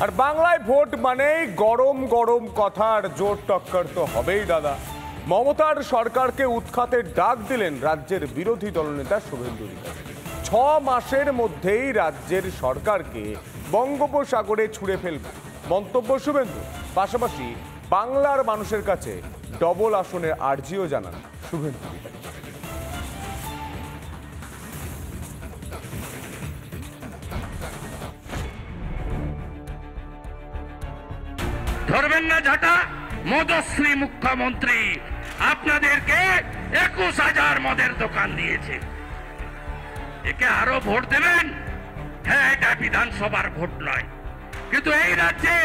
আর বাংলায় ভোট মানেই গরম গরম কথার জোর টক্কর তো হবেই দাদা। মমতার সরকারকে উৎখাতের ডাক দিলেন রাজ্যের বিরোধী দলনেতা শুভেন্দু অধিকারী। 6 মাসের মধ্যেই রাজ্যের সরকারকে বঙ্গোপসাগরে ছুঁড়ে ফেলবে মন্তব্য শুভেন্দু। পাশাপাশি বাংলার মানুষের কাছে ডবল আসনের আর্জিও জানান শুভেন্দু অধিকারী। ধরবেন না ঝাঁটা, মদশ্রী মুখ্যমন্ত্রী আপনাদেরকে 21,000 মদের দোকান দিয়েছে। একে আরো ভোট দেবেন? হ্যাঁ, এটা বিধানসভার ভোট নয়, কিন্তু এই রাজ্যে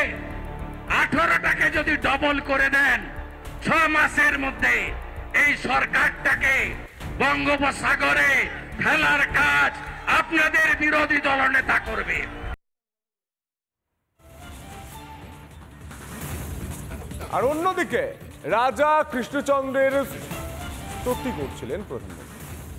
18টাকে যদি ডবল করে দেন 6 মাসের মধ্যে এই সরকারটাকে বঙ্গোপসাগরে ফেলার কাজ আপনাদের বিরোধী দলনেতা করবে। আর অন্যদিকে রাজা কৃষ্ণচন্দ্রের স্তুতি করছিলেন প্রধানমন্ত্রী,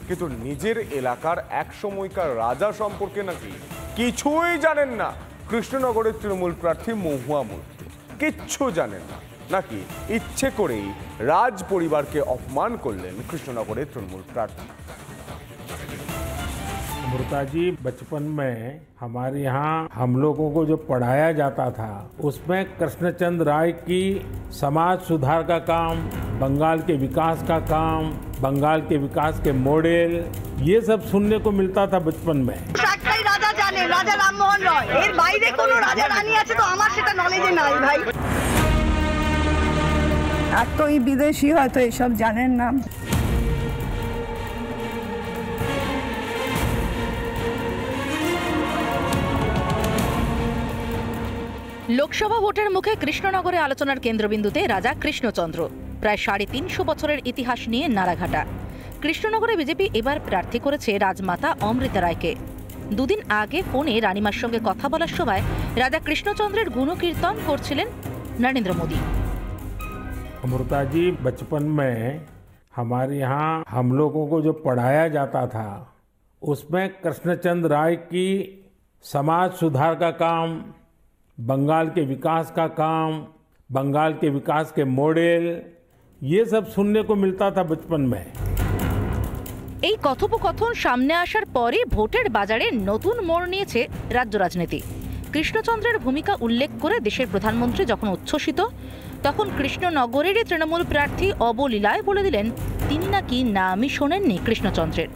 কিন্তু নিজের এলাকার এক সময়কার রাজা সম্পর্কে নাকি কিছুই জানেন না কৃষ্ণনগরের তৃণমূল প্রার্থী মহুয়া মৈত্র। কিচ্ছু জানেন না, নাকি ইচ্ছে করেই রাজ পরিবারকে অপমান করলেন কৃষ্ণনগরের তৃণমূল প্রার্থী। अमृता जी, बचपन में हमारे यहाँ हम लोगों को जो पढ़ाया जाता था उसमें कृष्णचंद्र राय की समाज सुधार का काम, बंगाल के विकास का काम, बंगाल के विकास के मॉडल, ये सब सुनने को मिलता था बचपन में। রাজা জানে, রাজা রামমোহন রয়, এর বাইরে কোনো রাজা রানী আছে তো আমার সেটা নলেজে নাই ভাই। আর তো এই বিদেশি হয়তো এসব জানেন না। লোকসভা ভোটের মুখে কৃষ্ণনগরে আলোচনার কেন্দ্রবিন্দুতে রাজা কৃষ্ণচন্দ্র। প্রায় 350 বছরের ইতিহাস নিয়ে নাড়াঘাটা। কৃষ্ণনগরে বিজেপি এবার প্রার্থী করেছে রাজমাতা অমৃতা রায়কে। দুদিন আগে ফোনে রানিমার সঙ্গে কথা বলার সময় রাজা কৃষ্ণচন্দ্রের গুণকীর্তন করছিলেন নরেন্দ্র মোদী। अमृता जी, बचपन में हमारे यहाँ हम लोगों को जो पढ़ाया जाता था उसमें कृष्णचंद्र राय की समाज सुधार का काम, बंगाल के विकास का काम, बंगाल के विकास के मॉडल, ये सब सुनने को मिलता था बचपन में। এই কথোপকথন সামনে আসার পরে ভোটের বাজারে নতুন মোড় নিয়েছে রাজ্য রাজনীতি। কৃষ্ণচন্দ্রের ভূমিকা উল্লেখ করে দেশের প্রধানমন্ত্রী যখন উচ্ছ্বসিত, তখন কৃষ্ণনগরেরই তৃণমূল প্রার্থী অবলীলায় বলে দিলেন তিনি নাকি নামই শোনেননি কৃষ্ণচন্দ্রের।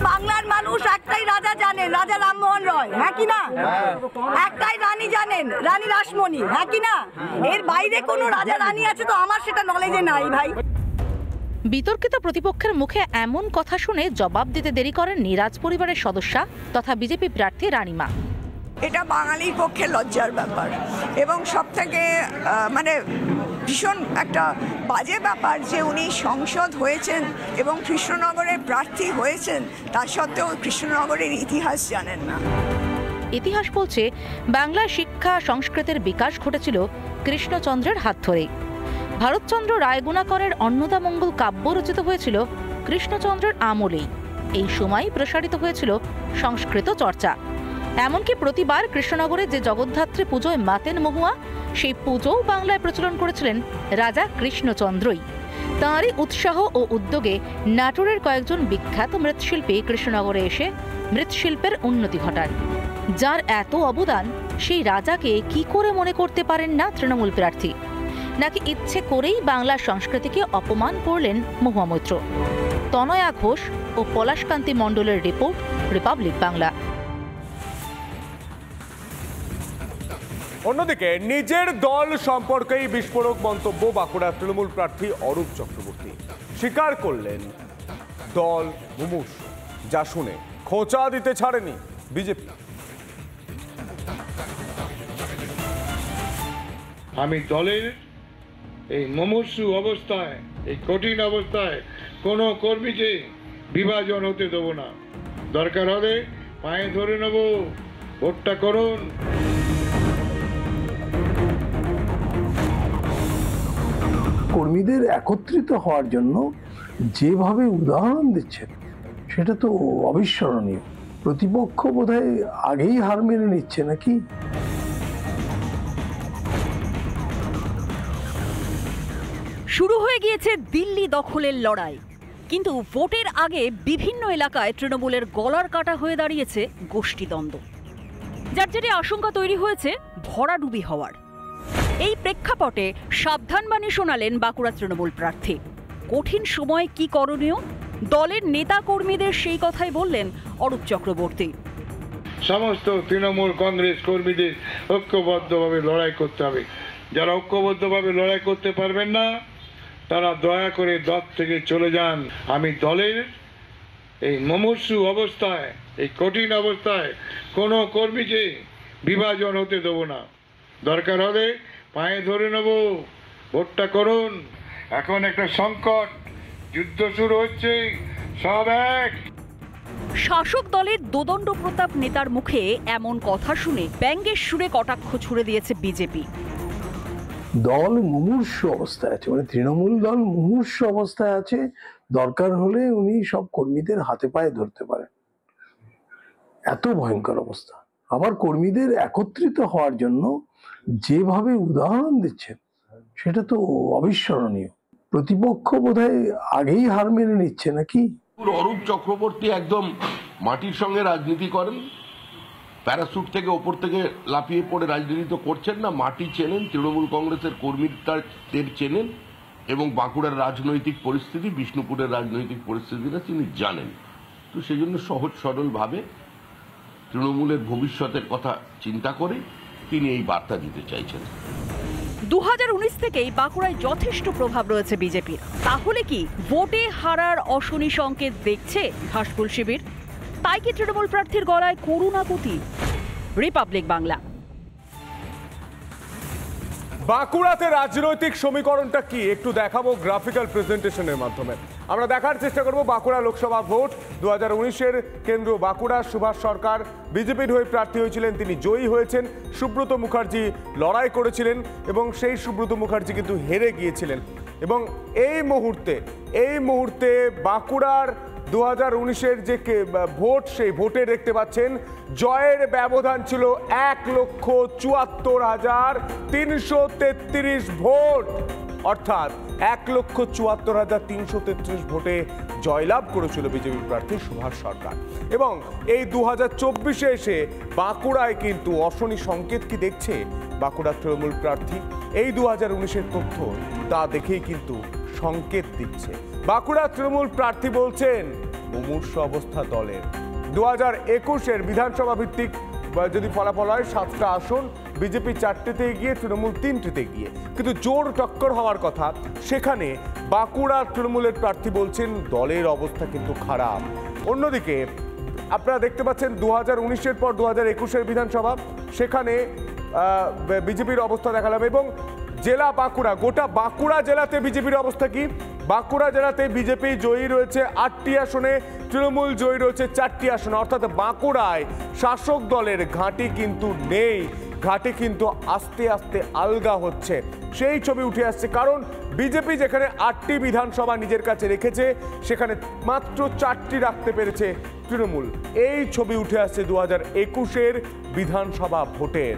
বাংলার মানুষ একটাই রাজা জানেন, রাজা রামমোহন রয়, হ্যাঁ কি না? একটাই রানী জানেন, রানী রাসমণি, হ্যাঁ কি না? এর বাইরে কোনো রাজা রানী আছে তো আমার সেটা নলেজে নাই ভাই। বিতর্কিত প্রতিপক্ষের মুখে এমন কথা শুনে জবাব দিতে দেরি করেননি রাজ পরিবারের সদস্যা তথা বিজেপি প্রার্থী রানিমা। এটা বাঙালির পক্ষে লজ্জার ব্যাপার এবং সবথেকে মানে ভীষণ একটা বাজে ব্যাপার যে উনি সংসদ হয়েছেন এবং কৃষ্ণনগরের প্রার্থী হয়েছেন, তা সত্ত্বেও কৃষ্ণনগরের ইতিহাস জানেন না। ইতিহাস বলছে বাংলার শিক্ষা সংস্কৃতির বিকাশ ঘটেছিল কৃষ্ণচন্দ্রের হাত ধরেই। ভারতচন্দ্র রায়গুণাকরের অন্নদামঙ্গল কাব্য রচিত হয়েছিল কৃষ্ণচন্দ্রের আমলেই। এই সময় প্রসারিত হয়েছিল সংস্কৃত চর্চা। এমনকি প্রতিবার কৃষ্ণনগরে যে জগদ্ধাত্রী পুজোয় মাতেন মহুয়া, সেই পুজোও বাংলায় প্রচলন করেছিলেন রাজা কৃষ্ণচন্দ্রই। তাঁরই উৎসাহ ও উদ্যোগে নাটোরের কয়েকজন বিখ্যাত মৃৎশিল্পী কৃষ্ণনগরে এসে মৃৎশিল্পের উন্নতি ঘটান। যার এত অবদান, সেই রাজাকে কি করে মনে করতে পারেন না তৃণমূল প্রার্থী? নাকি ইচ্ছে করেই বাংলার সংস্কৃতিকে অপমান করলেন মহুয়া মৈত্র? তনয়া ঘোষ ও পলাশকান্তি মণ্ডলের রিপোর্ট, রিপাবলিক বাংলা। অন্যদিকে নিজের দল সম্পর্কেই বিস্ফোরক মন্তব্য বাঁকুড়ার তৃণমূল প্রার্থী অরূপ চক্রবর্তী। স্বীকার করলেন দল মুমূর্ষ, যা শুনে খোঁচা দিতে ছাড়েনি বিজেপি। আমি দলের এই মুমূর্ষু অবস্থায়, এই কঠিন অবস্থায় কোনো কর্মীকে বিভাজন হতে দেব না। দরকার হলে পায়ে ধরে নেব, ভোটটা করুন। কর্মীদের একত্রিত হওয়ার জন্য যেভাবে উদাহরণ দিচ্ছেন সেটা তো অবিস্মরণীয়। প্রতিপক্ষ বোধহয় আগেই হার মেনে নিচ্ছে নাকি? শুরু হয়ে গিয়েছে দিল্লি দখলের লড়াই, কিন্তু ভোটের আগে বিভিন্ন এলাকায় তৃণমূলের গলার কাটা হয়ে দাঁড়িয়েছে গোষ্ঠীদ্বন্দ্ব, যার জেরে আশঙ্কা তৈরি হয়েছে ভরাডুবি হওয়ার। এই প্রেক্ষাপটে সাবধানবাণী শোনালেন বাঁকুড়া তৃণমূল প্রার্থী। কঠিন সময়ে কি করণীয়, দলের নেতা কর্মীদের সেই কথাই বললেন অরূপ চক্রবর্তী। সমস্ত তৃণমূল কংগ্রেস কর্মীদের ঐক্যবদ্ধভাবে লড়াই করতে হবে। যারা ঐক্যবদ্ধভাবে লড়াই করতে পারবেন না, তারা দয়া করে দল থেকে চলে যান। আমি দলের এই মুমূর্ষু অবস্থায়, এই কঠিন অবস্থায় কোনো কর্মীকে বিভাজন হতে দেবো না। দরকার হলে পায়ে ধরে নেব, ভোটটা করুন। এখন একটা সংকট, যুদ্ধ শুরু হচ্ছে, সব এক। শাসক দলের দোদণ্ড প্রতাপ নেতার মুখে এমন কথা শুনে ব্যঙ্গের সুরে কটাক্ষ ছুড়ে দিয়েছে বিজেপি। দল মুমূর্ষু অবস্থায় আছে, মানে তৃণমূল দল মুমূর্ষু অবস্থায় আছে। দরকার হলে উনি সব কর্মীদের হাতে পায়ে ধরতে পারেন, এত ভয়ঙ্কর অবস্থা। আবার কর্মীদের একত্রিত হওয়ার জন্য যেভাবে উদাহরণ দিচ্ছেন সেটা তো অবিস্মরণীয়। প্রতিপক্ষ বোধহয় আগেই হার মেনে নিচ্ছে নাকি। অরূপ চক্রবর্তী একদম মাটির সঙ্গে রাজনীতি করেন, প্যারাসুট থেকে ওপর থেকে লাফিয়ে পড়ে রাজনীতি তো করছেন না, মাটি চেনেন, তৃণমূল কংগ্রেসের কর্মীদের চেনেন এবং বাঁকুড়ার রাজনৈতিক পরিস্থিতি, বিষ্ণুপুরের রাজনৈতিক পরিস্থিতিটা তিনি জানেন। তো সেই জন্য সহজ সরলভাবে তৃণমূলের ভবিষ্যতের কথা চিন্তা করে তিনি এই বার্তা দিতে চাইছেন। 2019 থেকেই বাঁকুড়ায় যথেষ্ট প্রভাব রয়েছে বিজেপির। তাহলে কি ভোটে হারার অশনি সংকেত দেখছে ঘাসফুল শিবির? তাই কি তৃণমূল প্রার্থীর গলায় করুণাকুতি? রিপাবলিক বাংলা। বাঁকুড়াতে রাজনৈতিক সমীকরণটা কি একটু দেখাবো গ্রাফিক্যাল প্রেজেন্টেশনের মাধ্যমে। আমরা দেখার চেষ্টা করব বাঁকুড়া লোকসভা ভোট 2019-এর কেন্দ্র বাঁকুড়া। সুভাষ সরকার বিজেপির হয়ে প্রার্থী হয়েছিলেন, তিনি জয়ী হয়েছেন। সুব্রত মুখার্জি লড়াই করেছিলেন এবং সেই সুব্রত মুখার্জি কিন্তু হেরে গিয়েছিলেন। এবং এই মুহূর্তে বাঁকুড়ার 2019-এর যে ভোট, সেই ভোটে দেখতে পাচ্ছেন জয়ের ব্যবধান ছিল 1,74,333 ভোট, অর্থাৎ 1,74,333 ভোটে জয়লাভ করেছিল বিজেপি প্রার্থী সুভাষ সরকার। এবং এই 2024-এ এসে বাঁকুড়ায় কিন্তু অশনি সংকেত কি দেখছে বাঁকুড়া তৃণমূল প্রার্থী? এই 2019-এর তথ্য তা দেখেই কিন্তু সংকেত দিচ্ছে। বাঁকুড়া তৃণমূল প্রার্থী বলছেন মুমূর্ষু অবস্থা দলের। 2021-এর বিধানসভা ভিত্তিক যদি ফলাফল হয় 7টা আসন, বিজেপি 4টেতে এগিয়ে, তৃণমূল 3টেতে এগিয়ে, কিন্তু জোর টক্কর হওয়ার কথা। সেখানে বাঁকুড়া তৃণমূলের প্রার্থী বলছেন দলের অবস্থা কিন্তু খারাপ। অন্যদিকে আপনারা দেখতে পাচ্ছেন 2019-এর পর 2021-এর বিধানসভা, সেখানে বিজেপির অবস্থা দেখালাম। এবং জেলা বাঁকুড়া, গোটা বাঁকুড়া জেলাতে বিজেপির অবস্থা কি? বাঁকুড়া জেলাতে বিজেপি জয়ী রয়েছে 8টি আসনে, তৃণমূল জয়ী রয়েছে 4টি আসনে, অর্থাৎ বাঁকুড়ায় শাসক দলের ঘাঁটি কিন্তু নেই। ঘাঁটি কিন্তু আস্তে আস্তে আলগা হচ্ছে, সেই ছবি উঠে আসছে। কারণ বিজেপি যেখানে 8টি বিধানসভা নিজের কাছে রেখেছে, সেখানে মাত্র 4টি রাখতে পেরেছে তৃণমূল। এই ছবি উঠে আসছে 2021-এর বিধানসভা ভোটের।